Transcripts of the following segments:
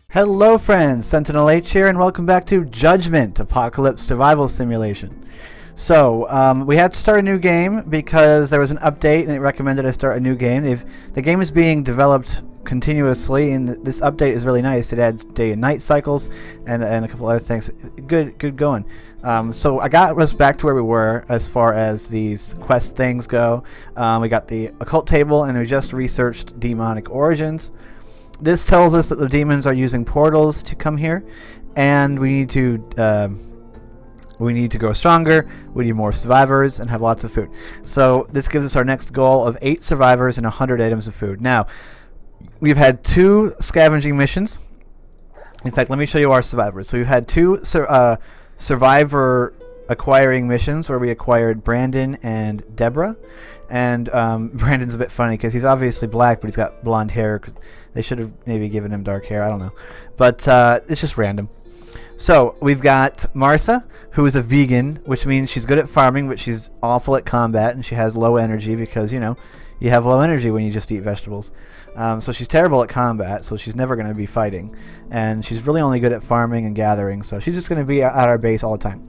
Hello friends, SentinalH here, and welcome back to Judgment, Apocalypse Survival Simulation. So, we had to start a new game because there was an update and it recommended I start a new game. The game is being developed continuously, and this update is really nice. It adds day and night cycles and a couple other things. Good going. So I got us back to where we were as far as these quest things go. We got the occult table, and we just researched demonic origins. This tells us that the demons are using portals to come here, and we need to grow stronger. We need more survivors and have lots of food. So this gives us our next goal of 8 survivors and 100 items of food. Now, we've had 2 scavenging missions. In fact, let me show you our survivors. So we've had 2 survivor acquiring missions where we acquired Brandon and Deborah. And Brandon's a bit funny because he's obviously black, but he's got blonde hair. They should have maybe given him dark hair. I don't know. But it's just random. So we've got Martha, who is a vegan, which means she's good at farming, but she's awful at combat, and she has low energy because, you know, you have low energy when you just eat vegetables. So she's terrible at combat, so she's never going to be fighting. And she's really only good at farming and gathering, so she's just going to be at our base all the time.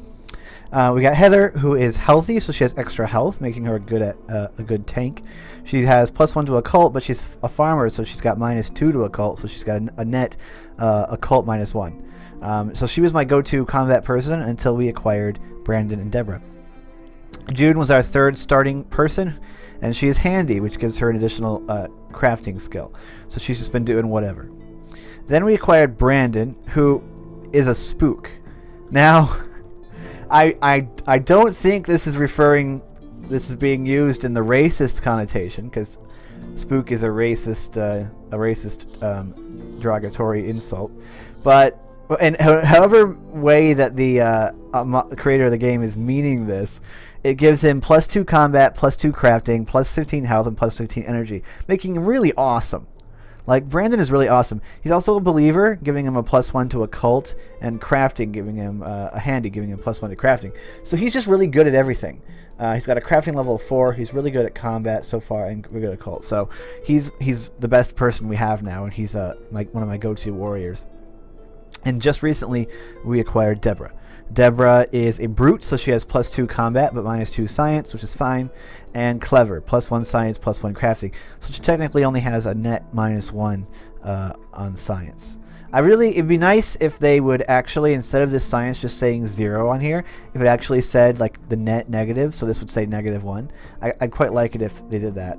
We got Heather, who is healthy, so she has extra health, making her good at a good tank. She has +1 to occult, but she's a farmer, so she's got -2 to occult, so she's got a net occult -1. So she was my go-to combat person until we acquired Brandon and Deborah. June was our 3rd starting person, and she is handy, which gives her an additional crafting skill. So she's just been doing whatever. Then we acquired Brandon, who is a spook. Now, I don't think this is being used in the racist connotation, because spook is a racist derogatory insult. But however way that the creator of the game is meaning this, it gives him +2 combat, +2 crafting, +15 health, and +15 energy, making him really awesome. Like, Brandon is really awesome. He's also a believer, giving him a +1 to occult, and crafting, giving him a handy, giving him +1 to crafting. So he's just really good at everything. He's got a crafting level of 4. He's really good at combat so far, and we're good at occult. So he's the best person we have now, and he's one of my go-to warriors. And just recently, we acquired Deborah. Deborah is a brute, so she has +2 combat, but -2 science, which is fine, and clever, +1 science, +1 crafting. So she technically only has a net -1 on science. It'd be nice if they would actually, instead of this science just saying 0 on here, if it actually said like the net negative, so this would say -1. I'd quite like it if they did that.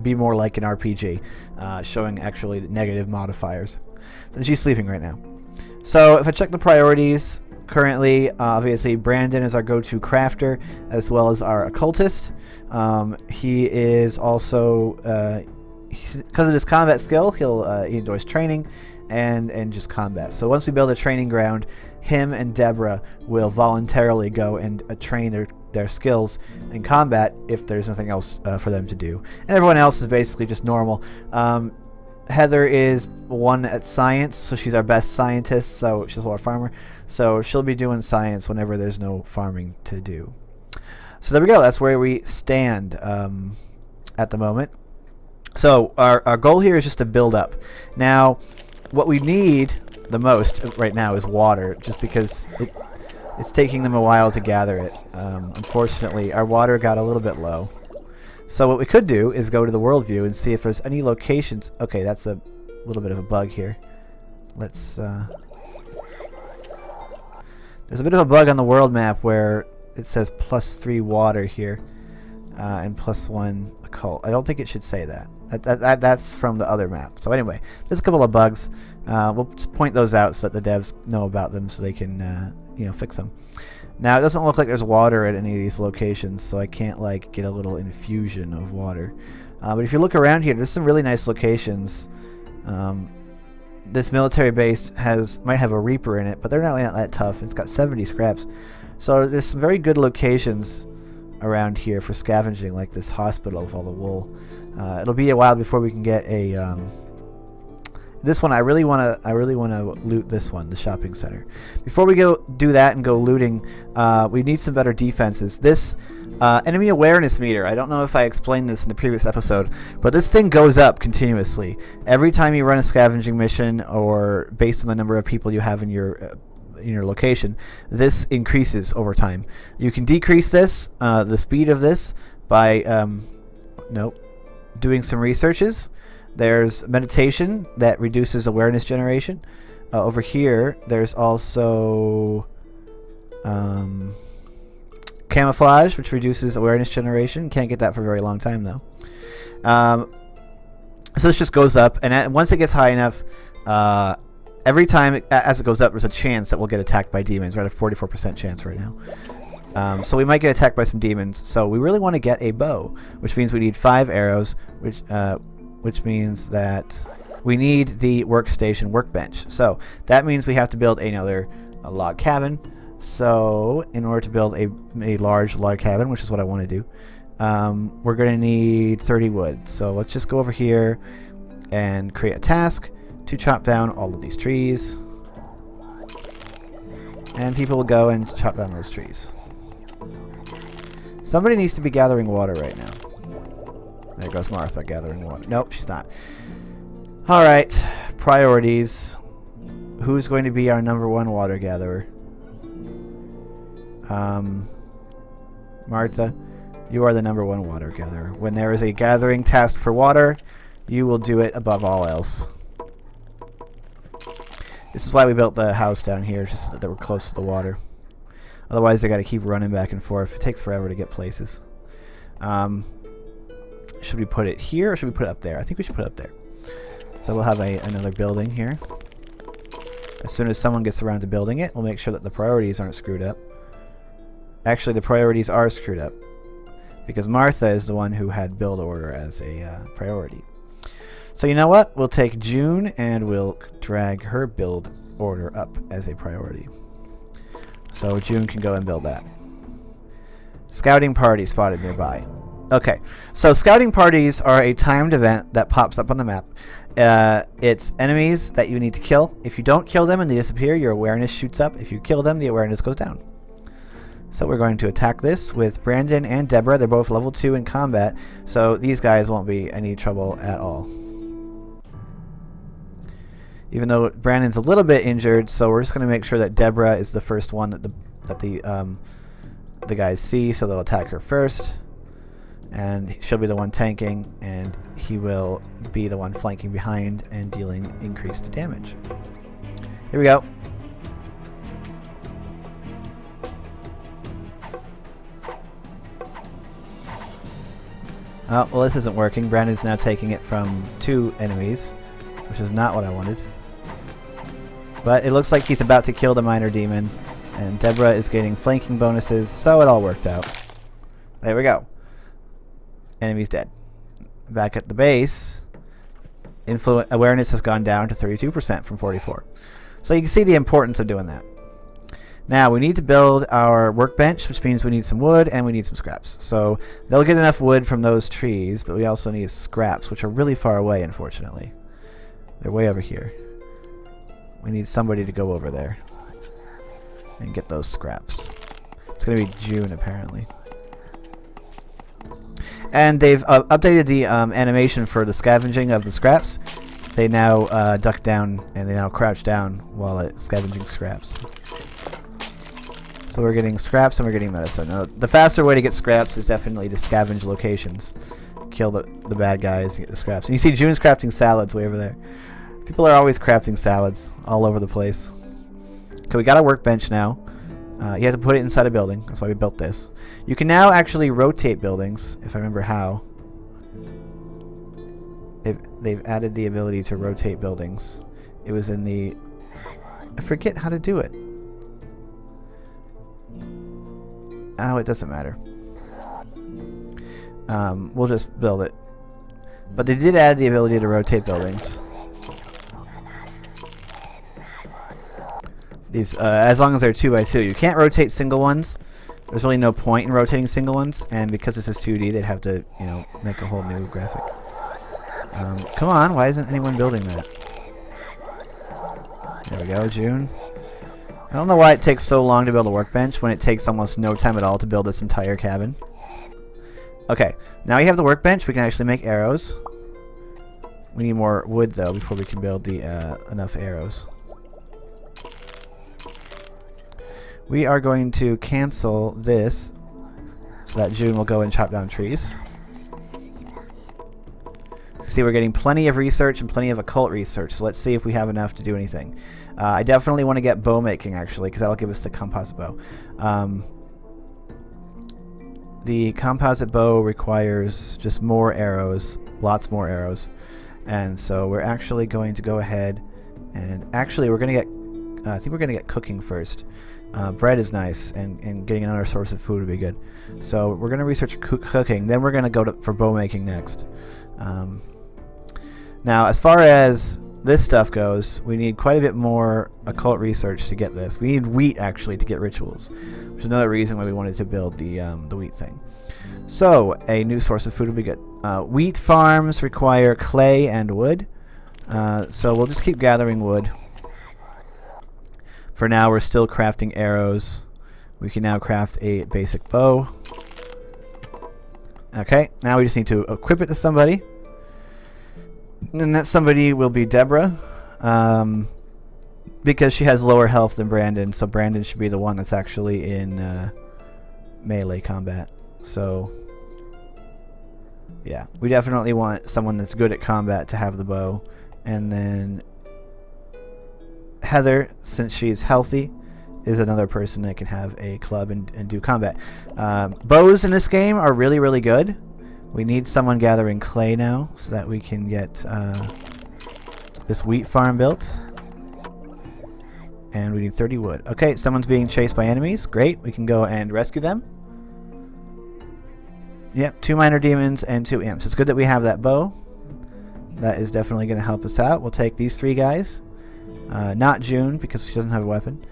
Be more like an RPG, showing actually the negative modifiers. And she's sleeping right now. So if I check the priorities, currently, obviously, Brandon is our go-to crafter, as well as our occultist. He is also, because of his combat skill, he enjoys training and just combat. So once we build a training ground, him and Deborah will voluntarily go and train their skills in combat if there's nothing else for them to do. And everyone else is basically just normal. Heather is 1 at science, so she's our best scientist, so she's our farmer. So she'll be doing science whenever there's no farming to do. So there we go. That's where we stand at the moment. So our goal here is just to build up. Now, what we need the most right now is water, just because it's taking them a while to gather it. Unfortunately, our water got a little bit low. So what we could do is go to the world view and see if there's any locations. Okay, that's a little bit of a bug here. Let's there's a bit of a bug on the world map where it says +3 water here and +1 occult. I don't think it should say that. That's from the other map. So anyway, there's a couple of bugs. We'll just point those out so that the devs know about them, so they can fix them. Now, it doesn't look like there's water at any of these locations, so I can't like get a little infusion of water. But if you look around here, there's some really nice locations. This military base might have a Reaper in it, but they're not that tough. It's got 70 scraps. So there's some very good locations around here for scavenging, like this hospital with all the wool. It'll be a while before we can get an this one I really want to loot this one, the shopping center. Before we go do that and go looting, we need some better defenses. This enemy awareness meter, I don't know if I explained this in the previous episode, but this thing goes up continuously every time you run a scavenging mission, or based on the number of people you have in your location. This increases over time. You can decrease this, the speed of this, by doing some researches. There's meditation that reduces awareness generation. Over here, there's also camouflage, which reduces awareness generation. Can't get that for a very long time, though. So this just goes up, and once it gets high enough, every time as it goes up, there's a chance that we'll get attacked by demons. We're at a 44% chance right now. So we might get attacked by some demons. So we really want to get a bow, which means we need 5 arrows, which means that we need the workstation workbench. So that means we have to build another log cabin. So in order to build a large log cabin, which is what I want to do, we're going to need 30 wood. So let's just go over here and create a task to chop down all of these trees. And people will go and chop down those trees. Somebody needs to be gathering water right now. There goes Martha gathering water. Nope, she's not. Alright, priorities. Who's going to be our #1 water gatherer? Martha, you are the #1 water gatherer. When there is a gathering task for water, you will do it above all else. This is why we built the house down here, just so that we're close to the water. Otherwise, they got to keep running back and forth. It takes forever to get places. Should we put it here, or should we put it up there? I think we should put it up there. So we'll have another building here. As soon as someone gets around to building it, we'll make sure that the priorities aren't screwed up. Actually, the priorities are screwed up, because Martha is the one who had build order as a priority. So you know what? We'll take June and we'll drag her build order up as a priority. So June can go and build that. Scouting party spotted nearby. Okay, so scouting parties are a timed event that pops up on the map. It's enemies that you need to kill. If you don't kill them and they disappear, your awareness shoots up. If you kill them, the awareness goes down. So we're going to attack this with Brandon and Deborah. They're both level 2 in combat, so these guys won't be any trouble at all. Even though Brandon's a little bit injured, so we're just going to make sure that Deborah is the first one that the guys see, so they'll attack her first. And she'll be the one tanking, and he will be the one flanking behind and dealing increased damage. Here we go. Oh, well, this isn't working. Brandon's now taking it from 2 enemies, which is not what I wanted. But it looks like he's about to kill the minor demon, and Deborah is getting flanking bonuses, so it all worked out. There we go. Enemy's dead. Back at the base, awareness has gone down to 32% from 44%. So you can see the importance of doing that. Now we need to build our workbench, which means we need some wood and we need some scraps. So they'll get enough wood from those trees, but we also need scraps, which are really far away, unfortunately. They're way over here. We need somebody to go over there and get those scraps. It's going to be June, apparently. And they've updated the animation for the scavenging of the scraps. They now duck down and they now crouch down while it's scavenging scraps. So we're getting scraps and we're getting medicine. Now, the faster way to get scraps is definitely to scavenge locations. Kill the bad guys and get the scraps. And you see June's crafting salads way over there. People are always crafting salads all over the place. Okay, we got a workbench now. You have to put it inside a building. That's why we built this. You can now actually rotate buildings, if I remember how. They've added the ability to rotate buildings. It was in the... I forget how to do it. Oh, it doesn't matter. We'll just build it. But they did add the ability to rotate buildings. These, as long as they're 2x2. You can't rotate single ones. There's really no point in rotating single ones, and because this is 2D, they'd have to, you know, make a whole new graphic. Come on, why isn't anyone building that? There we go, June. I don't know why it takes so long to build a workbench when it takes almost no time at all to build this entire cabin. Okay, now we have the workbench. We can actually make arrows. We need more wood though before we can build the enough arrows. We are going to cancel this so that June will go and chop down trees. See, we're getting plenty of research and plenty of occult research, so let's see if we have enough to do anything. I definitely want to get bow making, actually, because that'll give us the composite bow. The composite bow requires just more arrows, lots more arrows, and so we're actually going to go ahead and actually we're going to get, I think we're going to get cooking first. Bread is nice, and getting another source of food would be good. So we're going to research cooking, then we're going to go for bow making next. Now, as far as this stuff goes, we need quite a bit more occult research to get this. We need wheat, actually, to get rituals, which is another reason why we wanted to build the wheat thing. So, a new source of food would be good. Wheat farms require clay and wood, so we'll just keep gathering wood. For now, we're still crafting arrows. We can now craft a basic bow. Okay, now we just need to equip it to somebody. And that somebody will be Deborah, because she has lower health than Brandon, so Brandon should be the one that's actually in melee combat. So, yeah, we definitely want someone that's good at combat to have the bow. And then Heather, since she's healthy, is another person that can have a club and do combat. Bows in this game are really, really good. We need someone gathering clay now so that we can get this wheat farm built. And we need 30 wood. Okay, someone's being chased by enemies. Great, we can go and rescue them. Yep, 2 minor demons and 2 imps. It's good that we have that bow. That is definitely going to help us out. We'll take these 3 guys. Not June, because she doesn't have a weapon.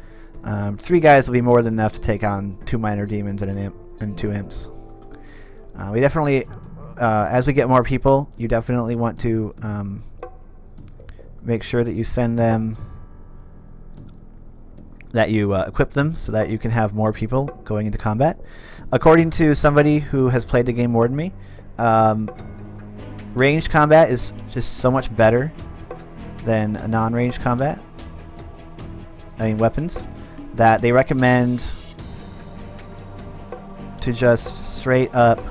3 guys will be more than enough to take on 2 minor demons and an imp and 2 imps. We definitely, as we get more people, you definitely want to make sure that you send them, that you equip them so that you can have more people going into combat. According to somebody who has played the game more than me, ranged combat is just so much better than a non-ranged combat. I mean weapons, that they recommend to just straight up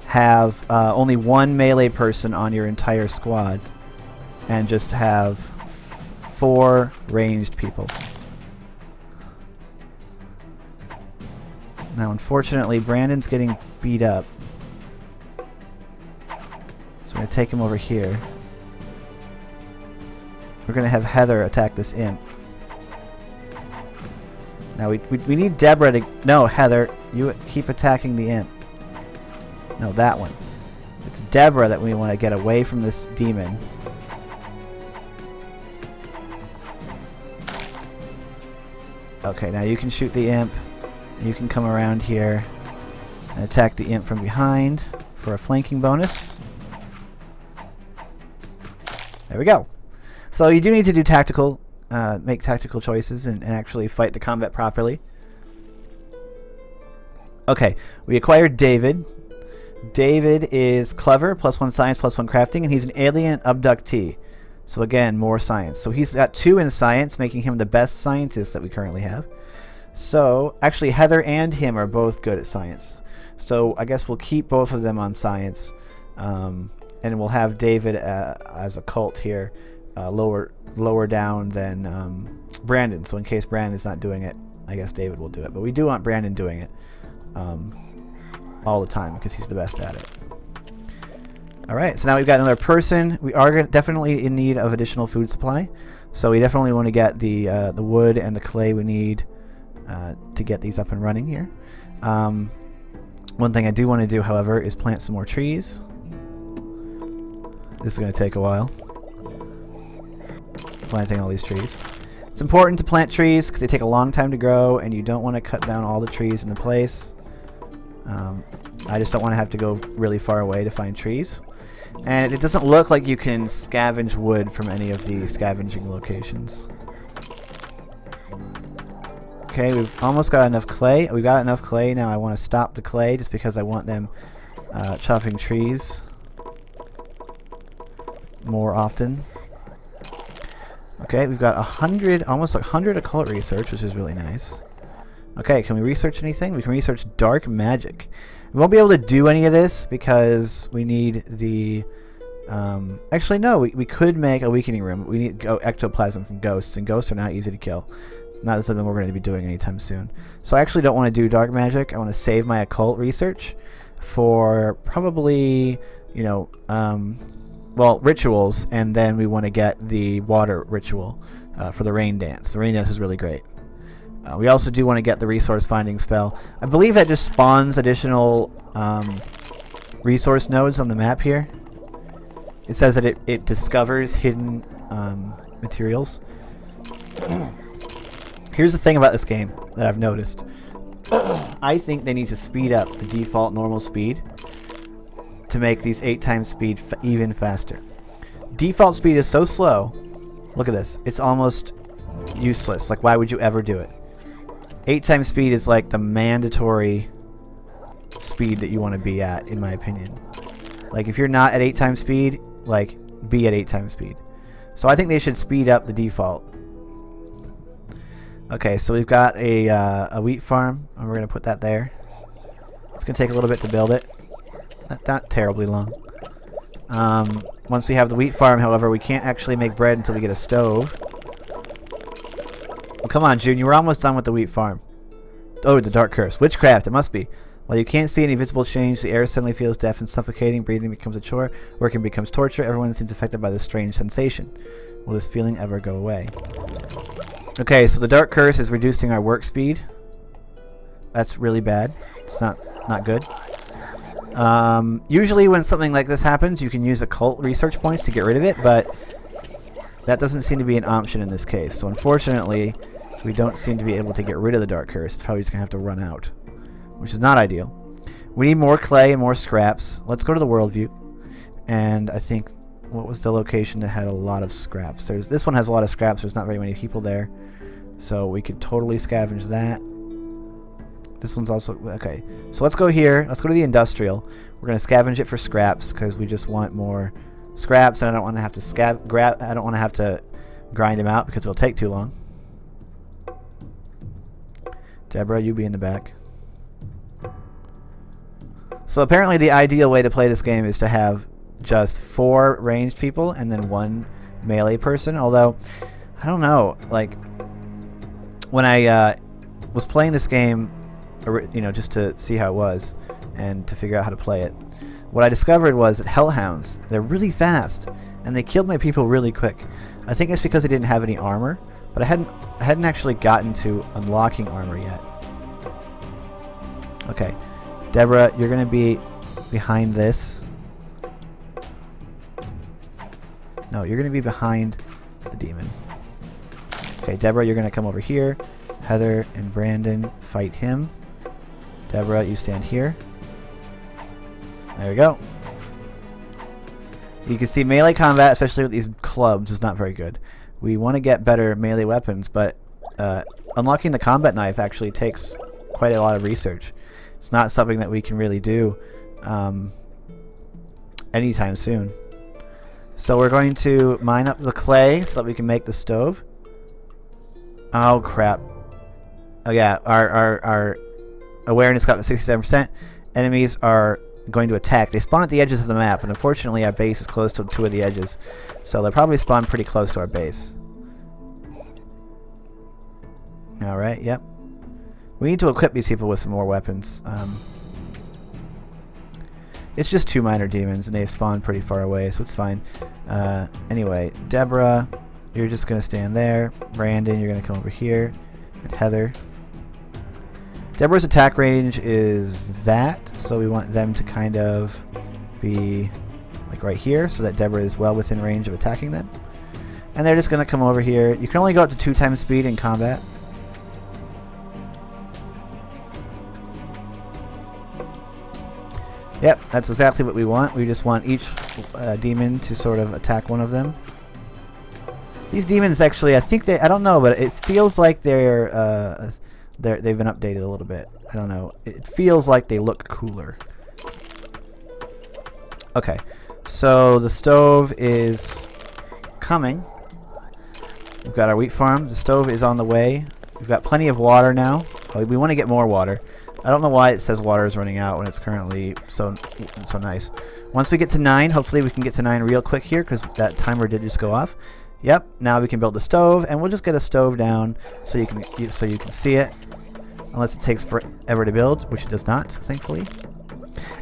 have only 1 melee person on your entire squad and just have 4 ranged people. Now unfortunately Brandon's getting beat up, so I'm going to take him over here. We're going to have Heather attack this imp. Now we need Deborah to... No, Heather, you keep attacking the imp. No, that one. It's Deborah that we want to get away from this demon. Okay, now you can shoot the imp. You can come around here and attack the imp from behind for a flanking bonus. There we go. So you do need to do tactical, make tactical choices and actually fight the combat properly. Okay, we acquired David. David is clever, +1 science, +1 crafting, and he's an alien abductee. So again, more science. So he's got 2 in science, making him the best scientist that we currently have. So actually Heather and him are both good at science. So I guess we'll keep both of them on science. And we'll have David as a cult here, lower down than Brandon. So in case Brandon's not doing it, I guess David will do it. But we do want Brandon doing it all the time because he's the best at it. Alright, so now we've got another person. We are definitely in need of additional food supply. So we definitely want to get the wood and the clay we need to get these up and running here. One thing I do want to do, however, is plant some more trees. This is going to take a while. Planting all these trees. It's important to plant trees because they take a long time to grow and you don't want to cut down all the trees in the place. I just don't want to have to go really far away to find trees. And it doesn't look like you can scavenge wood from any of the scavenging locations. Okay, we've almost got enough clay. We got enough clay. Now I want to stop the clay just because I want them chopping trees more often. Okay, we've got almost 100 occult research, which is really nice. Okay, can we research anything? We can research dark magic. We won't be able to do any of this because we need the... actually, no, we could make a weakening room. We need ectoplasm from ghosts, and ghosts are not easy to kill. It's not something we're going to be doing anytime soon. So I actually don't want to do dark magic. I want to save my occult research for probably, you know, well, rituals, and then we want to get the water ritual for the rain dance. The rain dance is really great. We also do want to get the resource finding spell. I believe that just spawns additional resource nodes on the map here. It says that it discovers hidden materials. Here's the thing about this game that I've noticed. I think they need to speed up the default normal speed to make these 8 times speed even faster. Default speed is so slow. Look at this. It's almost useless. Like, why would you ever do it? 8 times speed is like the mandatory speed that you want to be at, in my opinion. Like, if you're not at 8 times speed, like, be at 8 times speed. So I think they should speed up the default. Okay, so we've got a wheat farm, and we're going to put that there. It's going to take a little bit to build it. Not terribly long. Once we have the wheat farm, however, we can't actually make bread until we get a stove. Well, come on, Junior. We're almost done with the wheat farm. Oh, the dark curse. Witchcraft. It must be. While you can't see any visible change, the air suddenly feels deaf and suffocating. Breathing becomes a chore. Working becomes torture. Everyone seems affected by this strange sensation. Will this feeling ever go away? Okay, so the dark curse is reducing our work speed. That's really bad. It's not good. Usually when something like this happens, you can use occult research points to get rid of it, but that doesn't seem to be an option in this case. So unfortunately, we don't seem to be able to get rid of the dark curse. It's probably just going to have to run out, which is not ideal. We need more clay and more scraps. Let's go to the world view. And I think, what was the location that had a lot of scraps? This one has a lot of scraps. There's not very many people there. So we could totally scavenge that. This one's also... Okay, so let's go here. Let's go to the industrial. We're going to scavenge it for scraps because we just want more scraps, and I don't want to have to I don't want to have to grind them out because it'll take too long. Deborah, you be in the back. So apparently the ideal way to play this game is to have just 4 ranged people and then 1 melee person. Although, I don't know. Like, when I was playing this game, you know, just to see how it was and to figure out how to play it, what I discovered was that hellhounds, they're really fast and they killed my people really quick. I think it's because they didn't have any armor, but I hadn't actually gotten to unlocking armor yet. Okay, Deborah, you're gonna be behind this. No, you're gonna be behind the demon. Okay, Deborah, you're gonna come over here. Heather and Brandon fight him. Deborah, you stand here. There we go. You can see melee combat, especially with these clubs, is not very good. We want to get better melee weapons, but unlocking the combat knife actually takes quite a lot of research. It's not something that we can really do anytime soon. So we're going to mine up the clay so that we can make the stove. Oh crap. Oh yeah, our awareness got to 67%. Enemies are going to attack. They spawn at the edges of the map, and unfortunately our base is close to 2 of the edges. So they'll probably spawn pretty close to our base. Alright, yep. We need to equip these people with some more weapons. It's just 2 minor demons, and they've spawned pretty far away, so it's fine. Anyway, Deborah, you're just going to stand there. Brandon, you're going to come over here. And Heather. Deborah's attack range is that, so we want them to kind of be like right here, so that Deborah is well within range of attacking them. And they're just going to come over here. You can only go up to 2 times speed in combat. Yep, that's exactly what we want. We just want each demon to sort of attack one of them. These demons actually, I think I don't know, but it feels like they've been updated a little bit. I don't know. It feels like they look cooler. Okay, so the stove is coming. We've got our wheat farm. The stove is on the way. We've got plenty of water now. We want to get more water. I don't know why it says water is running out when it's currently so nice. Once we get to 9, hopefully we can get to 9 real quick here because that timer did just go off. Yep, now we can build a stove, and we'll just get a stove down so you can see it. Unless it takes forever to build, which it does not, thankfully.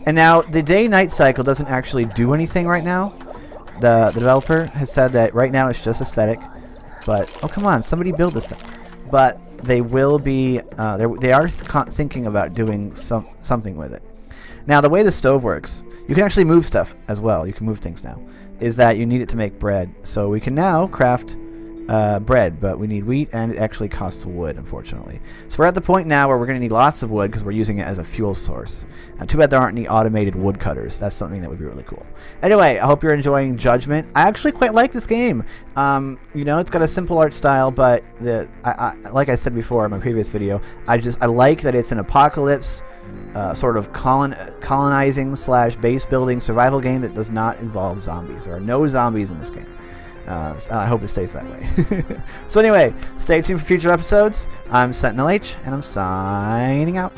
And now the day-night cycle doesn't actually do anything right now. The developer has said that right now it's just aesthetic. But oh come on, somebody build this thing. But they will be they are thinking about doing something with it. Now the way the stove works, you can actually move stuff as well. You can move things now. Is that you need it to make bread. So we can now craft bread, but we need wheat, and it actually costs wood, unfortunately. So we're at the point now where we're going to need lots of wood because we're using it as a fuel source. Too bad there aren't any automated wood cutters. That's something that would be really cool. Anyway, I hope you're enjoying Judgment. I actually quite like this game. You know, it's got a simple art style, but like I said before in my previous video, I like that it's an apocalypse sort of colonizing / base building survival game that does not involve zombies. There are no zombies in this game. I hope it stays that way. So anyway, stay tuned for future episodes. I'm SentinalH, and I'm signing out.